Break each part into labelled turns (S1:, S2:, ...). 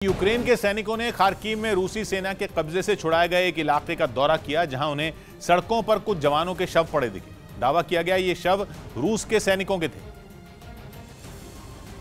S1: Ukraine के सैनिकों ने खार्किव में रूसी सेना के कब्जे से छुड़ाए गए एक इलाके का दौरा किया, जहां उन्हें सड़कों पर कुछ जवानों के शव पड़े दिखे। दावा किया गया ये शव रूस के सैनिकों के थे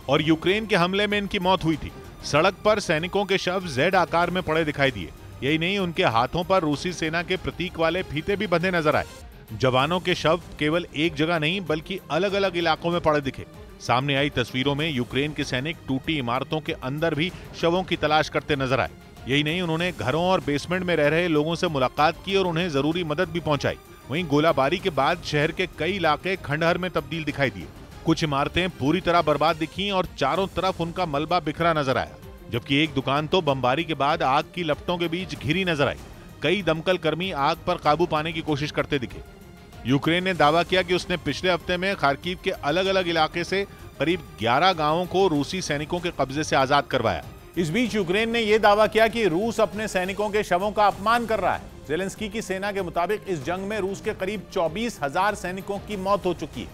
S1: और यूक्रेन के हमले में इनकी मौत हुई थी। सड़क पर सैनिकों के शव जेड आकार में पड़े दिखाई दिए। यही नहीं, उनके हाथों पर रूसी सेना के प्रतीक वाले फीते भी बंधे नजर आए। जवानों के शव केवल एक जगह नहीं बल्कि अलग अलग इलाकों में पड़े दिखे। सामने आई तस्वीरों में यूक्रेन के सैनिक टूटी इमारतों के अंदर भी शवों की तलाश करते नजर आए। यही नहीं, उन्होंने घरों और बेसमेंट में रह रहे लोगों से मुलाकात की और उन्हें जरूरी मदद भी पहुंचाई। वहीं गोलाबारी के बाद शहर के कई इलाके खंडहर में तब्दील दिखाई दिए। कुछ इमारतें पूरी तरह बर्बाद दिखीं और चारों तरफ उनका मलबा बिखरा नजर आया, जबकि एक दुकान तो बमबारी के बाद आग की लपटों के बीच घिरी नजर आई। कई दमकल कर्मी आग पर काबू पाने की कोशिश करते दिखे। यूक्रेन ने दावा किया कि उसने पिछले हफ्ते में खार्किव के अलग अलग इलाके से करीब 11 गांवों को रूसी सैनिकों के कब्जे से आजाद करवाया। इस बीच यूक्रेन ने यह दावा किया कि रूस अपने सैनिकों के शवों का अपमान कर रहा है। ज़ेलेंस्की की सेना के मुताबिक इस जंग में रूस के करीब 24,000 सैनिकों की मौत हो चुकी है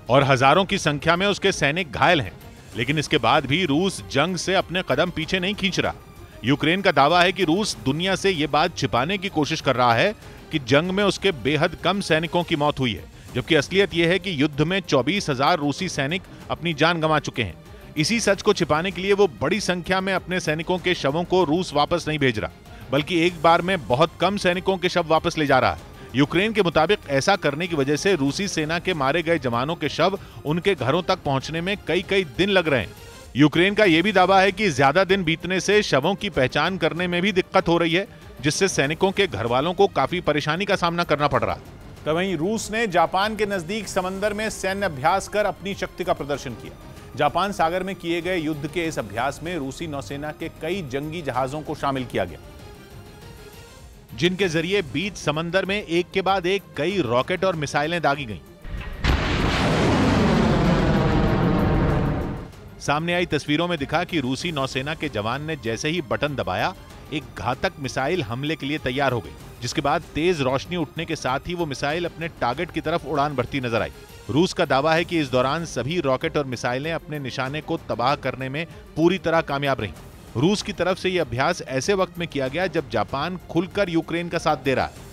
S1: और हजारों की संख्या में उसके सैनिक घायल हैं। लेकिन इसके बाद भी रूस जंग से अपने कदम पीछे नहीं खींच रहा। यूक्रेन का दावा है कि रूस दुनिया से यह बात छिपाने की कोशिश कर रहा है कि जंग में उसके बेहद कम सैनिकों की मौत हुई है, जबकि असलियत यह है कि युद्ध में 24,000 रूसी सैनिक अपनी जान गंवा चुके हैं। इसी सच को छिपाने के लिए वो बड़ी संख्या में अपने सैनिकों के शवों को रूस वापस नहीं भेज रहा, बल्कि एक बार में बहुत कम सैनिकों के शव वापस ले जा रहा है। यूक्रेन के मुताबिक ऐसा करने की वजह से रूसी सेना के मारे गए जवानों के शव उनके घरों तक पहुंचने में कई दिन लग रहे हैं। यूक्रेन का यह भी दावा है कि ज्यादा दिन बीतने से शवों की पहचान करने में भी दिक्कत हो रही है, जिससे सैनिकों के घर वालों को काफी परेशानी का सामना करना पड़ रहा है। तो वहीं रूस ने जापान के नजदीक समंदर में सैन्य अभ्यास कर अपनी शक्ति का प्रदर्शन किया। जापान सागर में किए गए युद्ध के इस अभ्यास में रूसी नौसेना के कई जंगी जहाजों को शामिल किया गया, जिनके जरिए बीच समंदर में एक के बाद एक कई रॉकेट और मिसाइलें दागी गईं। सामने आई तस्वीरों में दिखा कि रूसी नौसेना के जवान ने जैसे ही बटन दबाया, एक घातक मिसाइल हमले के लिए तैयार हो गई, जिसके बाद तेज रोशनी उठने के साथ ही वो मिसाइल अपने टारगेट की तरफ उड़ान भरती नजर आई। रूस का दावा है कि इस दौरान सभी रॉकेट और मिसाइलें अपने निशाने को तबाह करने में पूरी तरह कामयाब रहीं। रूस की तरफ से यह अभ्यास ऐसे वक्त में किया गया जब जापान खुलकर यूक्रेन का साथ दे रहा है।